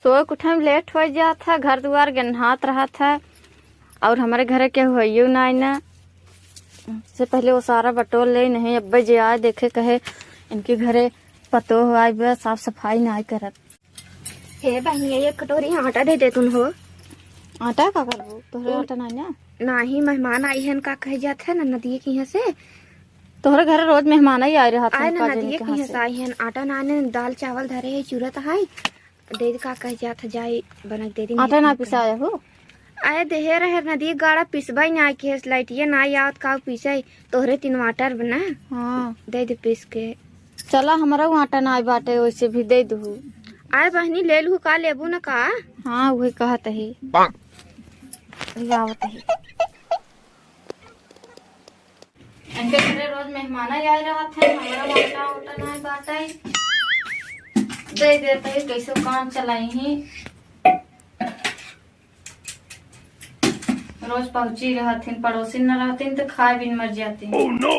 तो कुछ लेट हो गया था, घर द्वार गन्हात रहा था और हमारे घर के हुई ना ना से पहले वो सारा बटोर ले नहीं अब्बे जे आए देखे कहे इनके घरे पतो हो आए साफ सफाई ना करत। हे बहनी एक कटोरी आटा दे दे तुम हो। आटा का करबो तोहरे आटा ना नाही मेहमान आई है का कह जात है ना नदी के यहाँ से। तोहरे घर रोज मेहमान ही आए रहा आए ना नदी के यहाँ से आई है आटा नाने दाल चावल धरे है चूरत है दे का कह जात है जाए बनक दे दी। आटा ना पिसाया हो आए देहे रहे नदी गाड़ा पिसबाई ना के लाइटिए ना आवत का पिसाई तोहरे टमाटर बना। हाँ दे दे पीस के। चला हमारा आटा ना बाटे वैसे भी दे दू। आए बहनी ले लू का लेबू न का। हाँ वही कहत ही आवत ही इनके घरे रोज मेहमान आए रहा थे हमारा आटा उटा ना बाटे दे देते ही कैसे काम चलाई ही रोज पहुंची रहथिन पड़ोसी न रहथिन तो खाए बिन मर जाती। oh, no!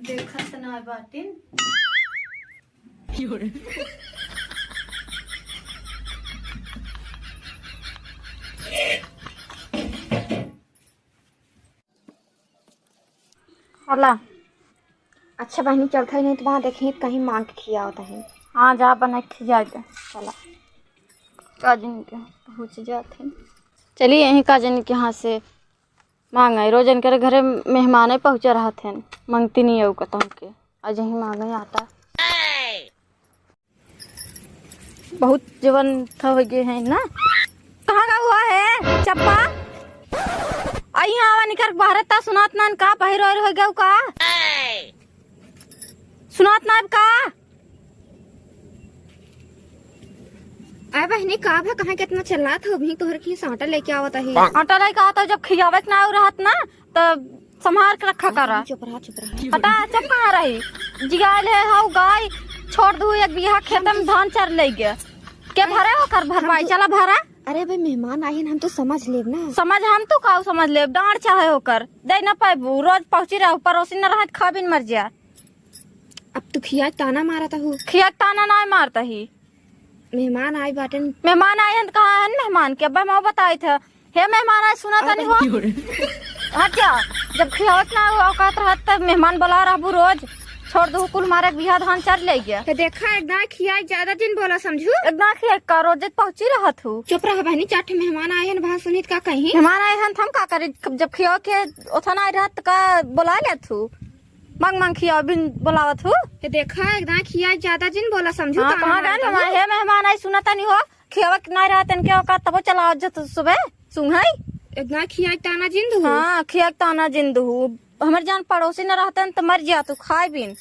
देखत ना बाटिन होला। अच्छा बहनी चौथा ही नहीं तो वहाँ देखें कहीं मांग के खिया होता है। हाँ जा बना खिजा दे। चला काजन के पहुँच जाते चलिए यहीं काजन के यहाँ से मांगे रोज इनके घरे मेहमान पहुँचा रहा थे मांगती नहीं है कहता के आज यहीं मांगे आटा बहुत जीवन था हो गए हैं ना। कहाँ का हुआ है चप्पा आई यहाँ निकर भारत ता सुनात नान का पहिरो हो गया का सुनात नाब का अरे बहनी का भा कहाँ कितना चला था भी तोहर की आटा लेके आवत है। आटा लेके आता जब खियावत ना रहत ना तब संभाल के रखा करा। चुप रहा पता चुप कहाँ रही जिगाल है हाउ गाय छोड़ दू एक बीघा खेत में धान चर ले गया क्या भरे हो कर भरवाई चला भरा। अरे भाई मेहमान आए हम तो समझ लेब ना। समझ हम तो का समझ ले डांट चाहे होकर दे ना पाबू रोज पहुंची रहो पड़ोसी न रह खा बिन मर जा। अब तो खिया ताना मारा था खिया ताना ना मारता ही मेहमान आए बाटन मेहमान आए हैं कहाँ है मेहमान के अब्बा माँ बताए थे हे मेहमान आए सुना था नहीं हो अच्छा जब खियावत ना औकात रहत तब मेहमान बुला रहा रोज छोड़ दो कुल मारे बिहा धान चर ले गया। तो देखा एक ना खिया ज्यादा दिन बोला समझू एक ना खिया का रोज पहुंची रहा थू। चुप रहा बहनी चाटे मेहमान आए हैं बात सुनित का कहीं मेहमान आए हैं हम का करे जब खिया के ओथना रहत का बुला ले थू मांग मांग खिया बिन बुलावत हूँ। देखा एक ना खिया ज्यादा दिन बोला समझू। हाँ, कहाँ गए हे मेहमान आई सुनता नहीं हो खियावा ना रहत इनके औकात तब चलाओ जत सुबह सुंघाई एक ना खिया ताना जिंद। हाँ खिया ताना जिंद हूँ हमारे जान पड़ोसी न रहते तो मर जा तू खाए बिन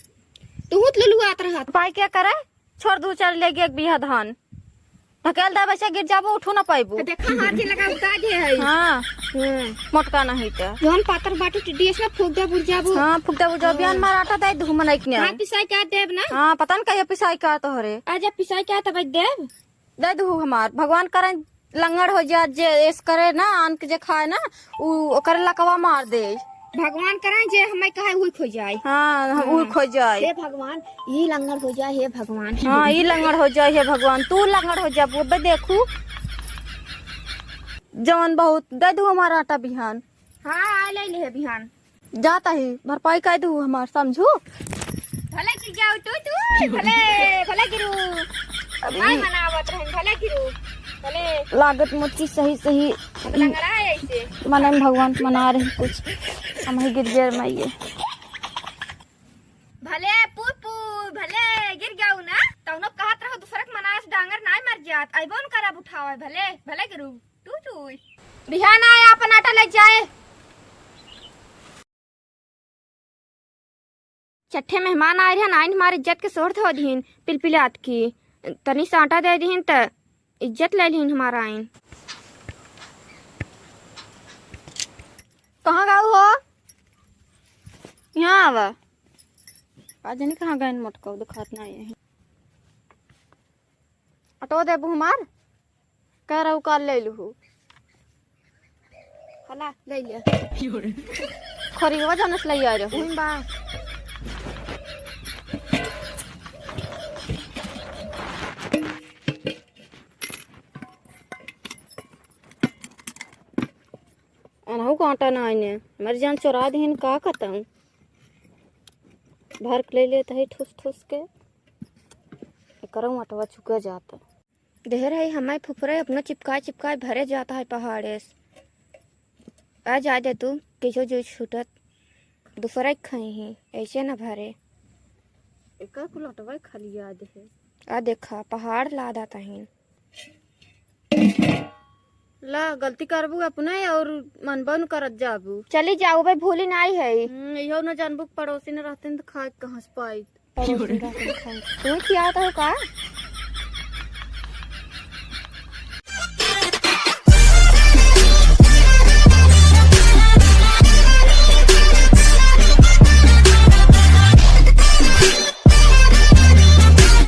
तू लुलू आत रहा पाई क्या करे छोड़ दू चल ले एक बीघा धान धकेल दे वैसे गिर जाबो उठू ना पाइबो। देखा हाथी लगा उतार दे है। हाँ मोटका नहीं तो जोन पातर बाटी टिडियस ना फूक दे बुझ जाबो। हाँ फूक दे बुझ बियान मार आटा दे धू मनाई के हां पिसाई का देब ना। हाँ पता न कहिया पिसाई का तोहरे आजा पिसाई का तब देब दे दू हमार भगवान करे लंगड़ हो जा जे एस करे ना आन के जे खाए ना उ ओकर लकवा मार दे भगवान करे जे हमें कहे हुई खो जाए। हाँ उ खो जाए हे भगवान ये लंगड़ हो जाए हे भगवान। हाँ ये लंगड़ हो जाए हे भगवान तू लंगड़ हो जा बे देखू जवन बहुत दे दू हमारा आटा बिहान। हाँ ले ले बिहान जाता ही भरपाई कर दू हमार समझू भले गिर जाओ तू भले भले गिरू अभी मनावत रहन भले गिरू भले लागत मुझकी सही सही लंगड़ा है ऐसे मने भगवान मना रही कुछ हम ही गिर गए मैं भले पुपू भले गिर जाऊ ना तौनो कहत रहो दूसरा के मनास डांगर ना मर जात आइबोन करब उठावे भले भले गिरू तू बिहान आए अपन आटा ले जाए। चट्ठे मेहमान आए हैं आइन हमारे इज्जत के सोर थो दीन पिलपिलात की तनी सा आटा दे दीन त इज्जत ले लीन हमारा आइन। कहाँ गाँव हो यहाँ आवा आज नहीं कहाँ गए मोटका दिखात ना है ऑटो देबू हमार कह रहा काल ले लू हला ले ले खरी हो जानस ले आ रहे बा अनहु कांटा ना आइने हमारी जान चोरा दीन का कतऊँ भर के ले लेते है ठूस ठूस के करऊँ अटवा चुका जाता ढेर है हमारे फुफरे अपना चिपकाए चिपकाए भरे जाता है पहाड़े से आ जा दे तू किसो जो छूटत दूसरा खाई ही ऐसे ना भरे एक कुलटवा खाली याद है आ देखा पहाड़ लादा तहीन ला गलती करबू अपने और मनबा न करत जाबू चली जाओ भाई भूली नहीं है इहो न जानबू पड़ोसी न रहते तो खा कहाँ से पाई तू खिया तो का